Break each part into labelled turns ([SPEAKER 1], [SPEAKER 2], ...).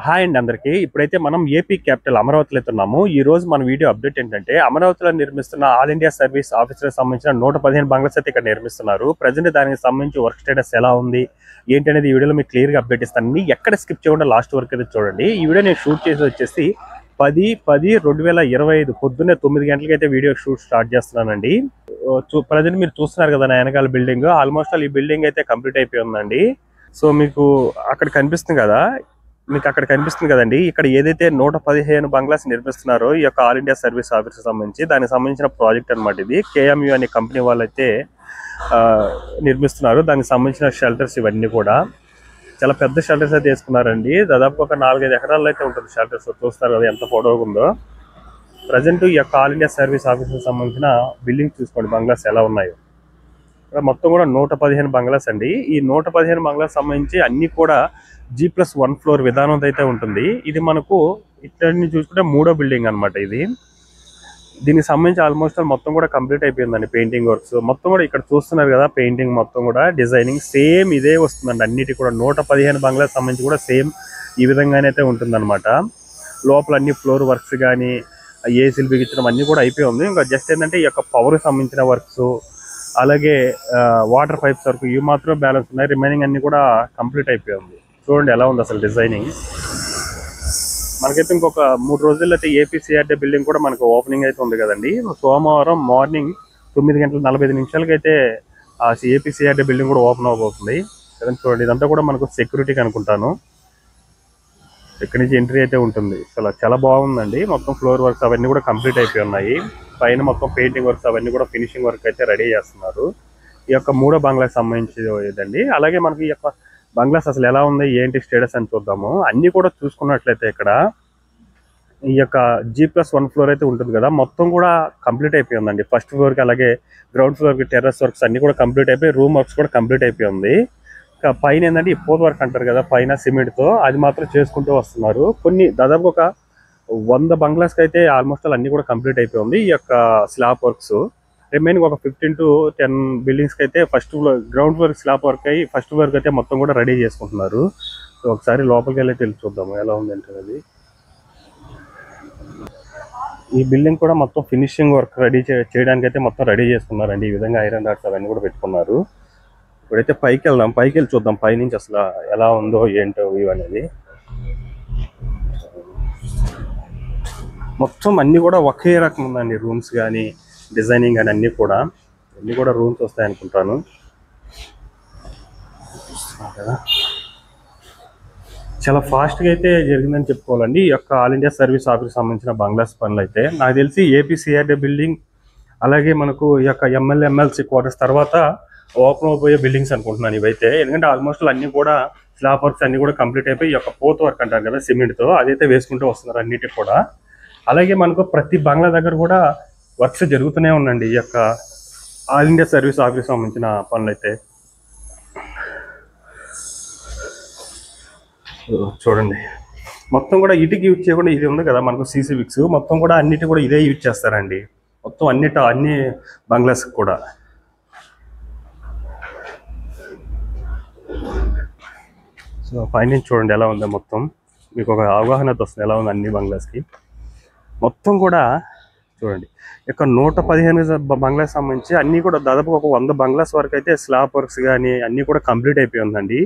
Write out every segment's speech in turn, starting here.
[SPEAKER 1] Hi అండి అందరికి. ఇప్పుడైతే మనం ఏపీ క్యాపిటల్ అమరావతిలో ఉన్నాము. ఈ రోజు మన వీడియో అప్డేట్ ఏంటంటే అమరావతిలో నిర్మిస్తున్న ఆల్ ఇండియా సర్వీస్ ఆఫీసర్ సంబంధించిన 115 బంగ్లాస్ అయితే ఇక్కడ నిర్మిస్తున్నారు. ప్రజెంట్ దానికి సంబంధించి వర్క్ స్టేటస్ ఎలా ఉంది ఏంటి అనేది ఈ వీడియోలో మీకు క్లియర్ గా అప్డేట్ ఇస్తాను. ఎక్కడ స్కిప్ చేయకుండా లాస్ట్ వరకు అయితే చూడండి. ఈ వీడియో నేను షూట్ చేసి వచ్చేసి 10/10/2025 పొద్దున్నే 9 గంటలకి అయితే వీడియో షూట్ స్టార్ట్ చేస్తున్నానండి. ప్రజెంట్ మీరు చూస్తున్నారు కదా నా వెనకాల బిల్డింగ్, ఆల్మోస్ట్ ఈ బిల్డింగ్ అయితే కంప్లీట్ అయిపోయి ఉందండి. సో మీకు అక్కడ కనిపిస్తుంది కదా, కదండి, ఇక్కడ ఏదైతే 115 బంగ్లాస్ నిర్మిస్తున్నారో ఈ యొక్క ఆల్ ఇండియా సర్వీస్ ఆఫీస్ సంబంధించి దానికి సంబంధించిన ప్రాజెక్ట్ అనమాట. ఇది KMU అనే కంపెనీ వాళ్ళైతే నిర్మిస్తున్నారు. దానికి సంబంధించిన షెల్టర్స్ ఇవన్నీ కూడా చాలా పెద్ద షెల్టర్స్ అయితే వేసుకున్నారండి. దాదాపు ఒక 4-5 ఎకరాల్లో అయితే ఉంటుంది షెల్టర్స్. చూస్తారు కదా ఎంత పొడవుగా ఉందో. ప్రజెంట్ ఈ యొక్క ఆల్ ఇండియా సర్వీస్ ఆఫీస్కి సంబంధించిన బిల్డింగ్ చూసుకోండి, బంగ్లాస్ ఎలా ఉన్నాయో. మొత్తం కూడా 115 బంగ్లాస్ అండి. ఈ 115 బంగ్లాస్ సంబంధించి అన్ని కూడా G+1 ఫ్లోర్ విధానం అయితే ఉంటుంది. ఇది మనకు ఇక్కడిని చూసుకుంటే 3వ బిల్డింగ్ అనమాట. ఇది దీనికి సంబంధించి ఆల్మోస్ట్ మొత్తం కూడా కంప్లీట్ అయిపోయిందండి. పెయింటింగ్ వర్క్స్ మొత్తం కూడా ఇక్కడ చూస్తున్నారు కదా, పెయింటింగ్ మొత్తం కూడా డిజైనింగ్ సేమ్ ఇదే వస్తుందండి. అన్నిటి కూడా 115 బంగ్లాస్ సంబంధించి కూడా సేమ్ ఈ విధంగానే అయితే ఉంటుందన్నమాట. లోపల అన్ని ఫ్లోర్ వర్క్స్ కానీ ఏసీలు బిగించడం అన్ని కూడా అయిపోయి ఉంది. ఇంకా జస్ట్ ఏంటంటే ఈ యొక్క పవర్కి సంబంధించిన వర్క్స్ అలాగే వాటర్ పైప్స్ వరకు ఇవి మాత్రం బ్యాలెన్స్ ఉన్నాయి. రిమైనింగ్ అన్ని కూడా కంప్లీట్ అయిపోయి ఉంది. చూడండి ఎలా ఉంది అసలు డిజైనింగ్. మనకైతే ఇంకొక 3 రోజుల్లో అయితే APCRD బిల్డింగ్ కూడా మనకు ఓపెనింగ్ అయితే ఉంది కదండి. సోమవారం మార్నింగ్ 9:45 అయితే ఆ APCRD బిల్డింగ్ కూడా ఓపెన్ అవబోతుంది. చూడండి ఇదంతా కూడా మనకు సెక్యూరిటీకి అనుకుంటాను. ఇక్కడి నుంచి ఎంట్రీ అయితే ఉంటుంది. చాలా బాగుందండి. మొత్తం ఫ్లోర్ వర్క్స్ అవన్నీ కూడా కంప్లీట్ అయిపోయి ఉన్నాయి. పైన మొత్తం పెయింటింగ్ వర్క్స్ అవన్నీ కూడా ఫినిషింగ్ వర్క్ అయితే రెడీ చేస్తున్నారు. ఈ యొక్క 3వ బంగ్లాకి సంబంధించి ఇదండి. అలాగే మనకి ఈ యొక్క బంగ్లాస్ అసలు ఎలా ఉంది ఏంటి స్టేటస్ అని చూద్దాము. అన్ని కూడా చూసుకున్నట్లయితే ఇక్కడ ఈ యొక్క G+1 ఫ్లోర్ అయితే ఉంటుంది కదా, మొత్తం కూడా కంప్లీట్ అయిపోయి ఉందండి. ఫస్ట్ ఫ్లోర్కి అలాగే గ్రౌండ్ ఫ్లోర్కి టెర్రస్ వర్క్స్ అన్ని కూడా కంప్లీట్ అయిపోయి రూమ్ వర్క్స్ కూడా కంప్లీట్ అయిపోయి ఉంది. పైన ఏంటంటే ఈ పోత్ వర్క్ అంటారు కదా, పైన సిమెంట్తో అది మాత్రం చేసుకుంటూ వస్తున్నారు. దాదాపు ఒక 100 బంగ్లాస్కి అయితే ఆల్మోస్ట్ అన్ని కూడా కంప్లీట్ అయిపోయి ఉంది. ఈ యొక్క స్లాబ్ వర్క్స్ రిమైనింగ్ ఒక 15 to 10 బిల్డింగ్స్కి అయితే first floor ground floor slab work అయ్యి ఫస్ట్ ఫ్లోర్కి అయితే మొత్తం కూడా రెడీ చేసుకుంటున్నారు. సో ఒకసారి లోపలికి వెళ్ళి తెలిసి చూద్దాము ఎలా ఉందంటే. అది ఈ బిల్డింగ్ కూడా మొత్తం ఫినిషింగ్ వర్క్ రెడీ చేయడానికి అయితే మొత్తం రెడీ చేసుకున్నారండి. ఈ విధంగా ఐరన్ రాడ్స్ అవన్నీ కూడా పెట్టుకున్నారు. ఇప్పుడైతే పైకి వెళ్దాం, పైకి వెళ్ళి చూద్దాం పైనుంచి అసలు ఎలా ఉందో ఏంటో వ్యూ అనేది. మొత్తం అన్ని కూడా ఒకే రకం ఉందండి. రూమ్స్ కానీ డిజైనింగ్ కానీ అన్నీ కూడా రూమ్స్ వస్తాయి అనుకుంటాను కదా. చాలా ఫాస్ట్గా అయితే జరిగిందని చెప్పుకోవాలండి ఈ యొక్క ఆల్ ఇండియా సర్వీస్ ఆఫీస్ సంబంధించిన బంగ్లాస్ పనులు అయితే. నాకు తెలిసి APCRD బిల్డింగ్ అలాగే మనకు ఈ యొక్క MLA MLC క్వార్టర్స్ తర్వాత ఓపెన్ అయిపోయే బిల్డింగ్స్ అనుకుంటున్నాను ఇవైతే. ఎందుకంటే ఆల్మోస్ట్ అన్ని కూడా స్లాబ్ వర్క్స్ అన్ని కూడా కంప్లీట్ అయిపోయి ఈ యొక్క పోత్ వర్క్ అంటారు కదా సిమెంట్తో అదైతే వేసుకుంటూ వస్తున్నారు అన్నిటికి కూడా. అలాగే మనకు ప్రతి బంగ్లా దగ్గర కూడా వర్క్స్ జరుగుతూనే ఉందండి ఈ యొక్క ఆల్ ఇండియా సర్వీస్ ఆఫీస్ సంబంధించిన పనులు అయితే. చూడండి మొత్తం కూడా ఇటుకి యూజ్ చేయకుండా ఇది ఉంది కదా మనకు CC విక్స్ మొత్తం కూడా అన్నిటి కూడా ఇదే యూజ్ చేస్తారండి. మొత్తం అన్ని బంగ్లాస్ కూడా. సో పైన చూడండి ఎలా ఉందో, మొత్తం మీకు ఒక అవగాహన వస్తుంది ఎలా ఉంది అన్ని బంగ్లాస్కి. మొత్తం కూడా చూడండి ఇక 115 బంగ్లాస్ సంబంధించి అన్నీ కూడా దాదాపు ఒక 100 బంగ్లాస్ వరకు అయితే స్లాబ్ వర్క్స్ కానీ అన్నీ కూడా కంప్లీట్ అయిపోయి ఉందండి.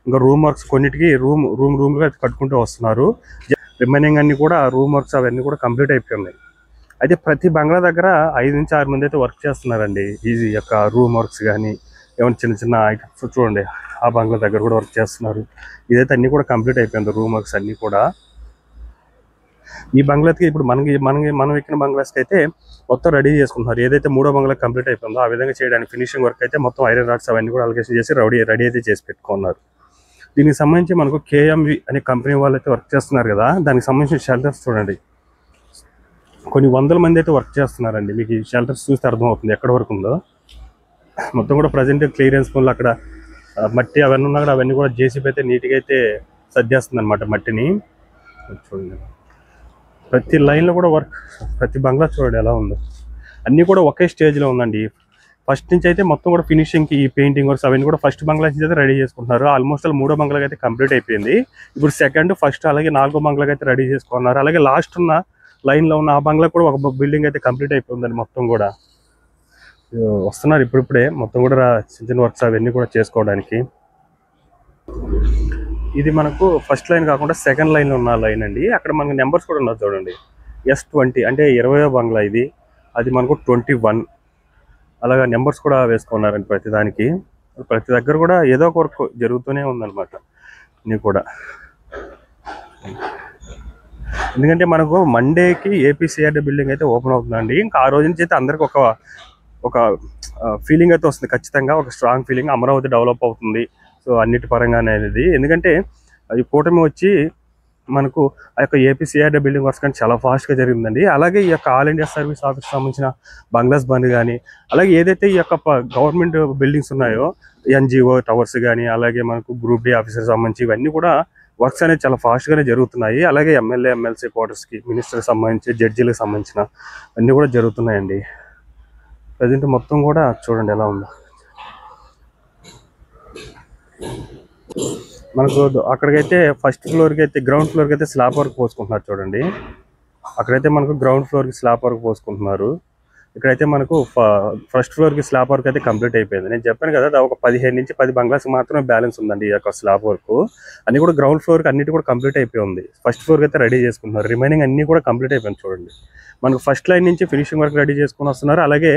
[SPEAKER 1] ఇంకా రూమ్ వర్క్స్ కొన్నిటికి రూమ్లుగా కట్టుకుంటూ వస్తున్నారు. రిమైనింగ్ అన్ని కూడా రూమ్ వర్క్స్ అవన్నీ కూడా కంప్లీట్ అయిపోయి ఉన్నాయి. అయితే ప్రతి బంగ్లా దగ్గర 5 నుంచి 6 మంది అయితే వర్క్ చేస్తున్నారండి. ఈ యొక్క రూమ్ వర్క్స్ కానీ ఏమైనా చిన్న ఐటమ్స్ చూడండి ఆ బంగ్లా దగ్గర కూడా వర్క్ చేస్తున్నారు. ఇదైతే అన్నీ కూడా కంప్లీట్ అయిపోయింది రూమ్ వర్క్స్ అన్నీ కూడా. ఈ బంగ్లాకి ఇప్పుడు మనం ఎక్కిన బంగ్లాస్కి అయితే మొత్తం రెడీ చేసుకుంటున్నారు. ఏదైతే 3వ బంగ్లా కంప్లీట్ అయిపోయిందో ఆ విధంగా చేయడానికి ఫినిషింగ్ వర్క్ అయితే మొత్తం ఐరన్ రాడ్స్ అవన్నీ కూడా అలొకేషన్ చేసి రెడీ అయితే చేసి పెట్టుకున్నారు. దీనికి సంబంధించి మనకు KMV అనే కంపెనీ వాళ్ళు అయితే వర్క్ చేస్తున్నారు కదా, దానికి సంబంధించిన షెల్టర్స్ చూడండి కొన్ని 100 మంది అయితే వర్క్ చేస్తున్నారండి. మీకు ఈ షెల్టర్స్ చూస్తే అర్థమవుతుంది ఎక్కడ వరకు ఉందో. మొత్తం కూడా ప్రజెంట్ క్లియరెన్స్ పనులు అక్కడ మట్టి అవన్నీ ఉన్నా కూడా అవన్నీ కూడా JCB అయితే నీట్గా అయితే సర్దేస్తుంది అనమాట మట్టిని. చూడండి ప్రతి లైన్లో కూడా వర్క్, ప్రతి బంగ్లా చూడండి ఎలా ఉందో. అన్నీ కూడా ఒకే స్టేజ్లో ఉందండి. ఫస్ట్ నుంచి అయితే మొత్తం కూడా ఫినిషింగ్కి ఈ పెయింటింగ్ వర్క్స్ అవన్నీ కూడా ఫస్ట్ బంగ్లా నుంచి అయితే రెడీ చేసుకుంటున్నారు. ఆల్మోస్ట్ అలా 3వ బంగ్లాకి అయితే కంప్లీట్ అయిపోయింది. ఇప్పుడు సెకండ్, ఫస్ట్ అలాగే 4వ బంగ్లాకి అయితే రెడీ చేసుకున్నారు. అలాగే లాస్ట్ ఉన్న లైన్లో ఉన్న ఆ బంగ్లా కూడా ఒక బిల్డింగ్ అయితే కంప్లీట్ అయిపోయిందండి. మొత్తం కూడా వస్తున్నారు ఇప్పుడిప్పుడే మొత్తం కూడా చిన్న చిన్న వర్క్స్ అవన్నీ కూడా చేసుకోవడానికి. ఇది మనకు ఫస్ట్ లైన్ కాకుండా సెకండ్ లైన్లో ఉన్న లైన్ అండి. అక్కడ మనకు నెంబర్స్ కూడా ఉన్నారు చూడండి. S20 అంటే 20వ బంగ్లా ఇది. అది మనకు 21 అలాగా నెంబర్స్ కూడా వేసుకున్నారండి ప్రతిదానికి. ప్రతి దగ్గర కూడా ఏదో ఒక వర్క్ జరుగుతూనే ఉందన్నమాట ఇది కూడా. ఎందుకంటే మనకు మండేకి APCRD బిల్డింగ్ అయితే ఓపెన్ అవుతుందండి. ఇంకా ఆ రోజు నుంచి అయితే అందరికి ఒక ఫీలింగ్ అయితే వస్తుంది. ఖచ్చితంగా ఒక స్ట్రాంగ్ ఫీలింగ్ అమరావతి డెవలప్ అవుతుంది. సో అన్నిటి పరంగానే అనేది. ఎందుకంటే అది కూటమి వచ్చి మనకు ఆ యొక్క APCRD బిల్డింగ్ వర్క్స్ కానీ చాలా ఫాస్ట్గా జరిగిందండి. అలాగే ఈ యొక్క ఆల్ ఇండియా సర్వీస్ ఆఫీస్ సంబంధించిన బంగ్లాస్ బంద్ కానీ, అలాగే ఏదైతే ఈ యొక్క గవర్నమెంట్ బిల్డింగ్స్ ఉన్నాయో NGO టవర్స్ కానీ, అలాగే మనకు గ్రూప్ D ఆఫీసర్ సంబంధించి ఇవన్నీ కూడా వర్క్స్ అనేది చాలా ఫాస్ట్గానే జరుగుతున్నాయి. అలాగే MLA MLC క్వార్టర్స్కి, మినిస్టర్కి సంబంధించి, జడ్జీలకు సంబంధించిన అన్నీ కూడా జరుగుతున్నాయండి. ప్రజెంట్ మొత్తం కూడా చూడండి ఎలా ఉందో. మనకు అక్కడికైతే ఫస్ట్ ఫ్లోర్కి అయితే గ్రౌండ్ ఫ్లోర్కి అయితే స్లాబ్ వర్క్ పోసుకుంటున్నారు చూడండి. అక్కడైతే మనకు గ్రౌండ్ ఫ్లోర్కి స్లాబ్ వర్క్ పోసుకుంటున్నారు. ఇక్కడైతే మనకు ఫస్ట్ ఫ్లోర్కి స్లాబ్ వర్క్ అయితే కంప్లీట్ అయిపోయింది. నేను చెప్పాను కదా ఒక 15 నుంచి 10 బంగ్లాస్ మాత్రమే బ్యాలెన్స్ ఉందండి ఈ యొక్క స్లాబ్ వర్క్. అన్ని కూడా గ్రౌండ్ ఫ్లోర్కి అన్నిటి కూడా కంప్లీట్ అయిపోయింది. ఫస్ట్ ఫ్లోర్కి అయితే రెడీ చేసుకుంటున్నారు. రిమైనింగ్ అన్ని కూడా కంప్లీట్ అయిపోయింది చూడండి. మనకు ఫస్ట్ లైన్ నుంచి ఫినిషింగ్ వర్క్ రెడీ చేసుకుని వస్తున్నారు. అలాగే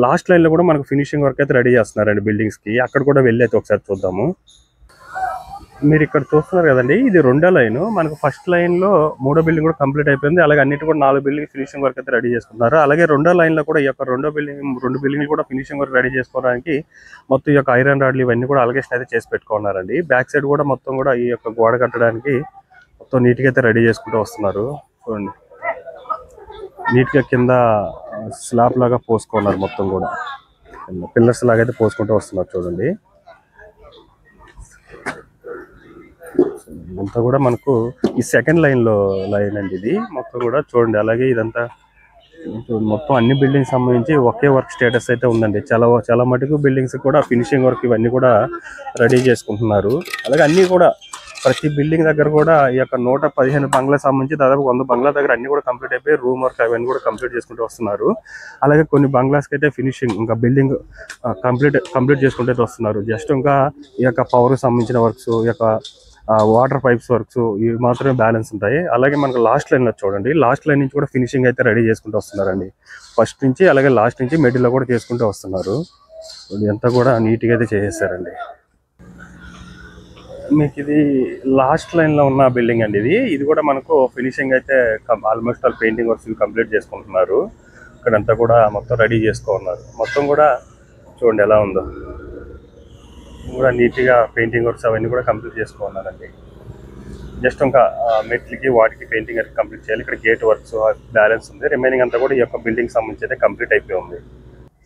[SPEAKER 1] లాస్ట్ లైన్లో కూడా మనకు ఫినిషింగ్ వర్క్ అయితే రెడీ చేస్తున్నారండి బిల్డింగ్స్కి. అక్కడ కూడా వెళ్ళి అయితే ఒకసారి చూద్దాము. మీరు ఇక్కడ చూస్తున్నారు కదండి, ఇది 2వ లైన్. మనకు ఫస్ట్ లైన్లో 3వ బిల్డింగ్ కూడా కంప్లీట్ అయిపోయింది. అలాగే అన్నిటి కూడా 4 బిల్డింగ్ ఫినిషింగ్ వర్క్ అయితే రెడీ చేసుకున్నారు. అలాగే 2వ లైన్లో కూడా ఈ యొక్క 2 బిల్డింగ్లు కూడా ఫినిషింగ్ వర్క్ రెడీ చేసుకోవడానికి మొత్తం ఈ యొక్క ఐరన్ రాడ్లు ఇవన్నీ కూడా అలగేషన్ అయితే చేసి పెట్టుకున్నారండి. బ్యాక్ సైడ్ కూడా మొత్తం కూడా ఈ యొక్క గోడ కట్టడానికి మొత్తం నీట్గా అయితే రెడీ చేసుకుంటూ వస్తున్నారు. చూడండి, నీట్గా కింద స్లాబ్ లాగా పోసుకున్నారు. మొత్తం కూడా పిల్లర్స్ లాగా అయితే పోసుకుంటూ వస్తున్నారు చూడండి. ఇదంతా కూడా మనకు ఈ సెకండ్ లైన్ అండి ఇది మొత్తం కూడా చూడండి. అలాగే ఇదంతా మొత్తం అన్ని బిల్డింగ్స్ సంబంధించి ఒకే వర్క్ స్టేటస్ అయితే ఉందండి. చాలా మటుకు బిల్డింగ్స్ కూడా ఫినిషింగ్ వర్క్ ఇవన్నీ కూడా రెడీ చేసుకుంటున్నారు. అలాగే అన్నీ కూడా ప్రతి బిల్డింగ్ దగ్గర కూడా ఈ యొక్క 115 బంగ్లా సంబంధించి దాదాపు 100 బంగ్లా దగ్గర అన్ని కూడా కంప్లీట్ అయిపోయి రూమ్ వర్క్ అవన్నీ కూడా కంప్లీట్ చేసుకుంటూ వస్తున్నారు. అలాగే కొన్ని బంగ్లాస్కి అయితే ఫినిషింగ్ ఇంకా బిల్డింగ్ కంప్లీట్ చేసుకుంటూ వస్తున్నారు. జస్ట్ ఇంకా ఈ యొక్క పవర్ సంబంధించిన వర్క్స్, ఈ యొక్క వాటర్ పైప్స్ వర్క్స్ ఇవి మాత్రమే బ్యాలెన్స్ ఉంటాయి. అలాగే మనకు లాస్ట్ లైన్లో చూడండి, లాస్ట్ లైన్ నుంచి కూడా ఫినిషింగ్ అయితే రెడీ చేసుకుంటూ వస్తున్నారండి. ఫస్ట్ నుంచి అలాగే లాస్ట్ నుంచి మిడిల్లో కూడా చేసుకుంటూ వస్తున్నారు. ఇదంతా కూడా నీట్గా అయితే చేసేసారండి. మీకు ఇది లాస్ట్ లైన్లో ఉన్న బిల్డింగ్ అండి. ఇది కూడా మనకు ఫినిషింగ్ అయితే almost all painting works complete చేసుకుంటున్నారు. ఇక్కడంతా కూడా మొత్తం రెడీ చేసుకున్నారు. మొత్తం కూడా చూడండి ఎలా ఉందో. కూడా నీట్గా పెయింటింగ్ వర్క్స్ అవన్నీ కూడా కంప్లీట్ చేసుకున్నారండి. జస్ట్ ఇంకా మెట్లకి వాటికి పెయింటింగ్ అయితే కంప్లీట్ చేయాలి. ఇక్కడ గేట్ వర్క్స్ బ్యాలెన్స్ ఉంది. రిమైనింగ్ అంతా కూడా ఈ యొక్క బిల్డింగ్ సంబంధించి అయితే కంప్లీట్ అయిపోయి ఉంది.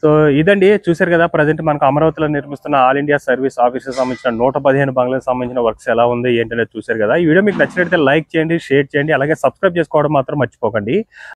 [SPEAKER 1] సో ఇదండి, చూసారు కదా ప్రజెంట్ మనకు అమరావతిలో నిర్మిస్తున్న ఆల్ ఇండియా సర్వీస్ ఆఫీసెస్ సంబంధించిన 115 బంగ్లాలకు సంబంధించిన వర్క్స్ ఎలా ఉంది ఏంటనేది చూసారు కదా. ఈ వీడియో మీకు నచ్చినట్లయితే లైక్ చేయండి, షేర్ చేయండి, అలాగే సబ్స్క్రైబ్ చేసుకోవడం మాత్రం మర్చిపోకండి.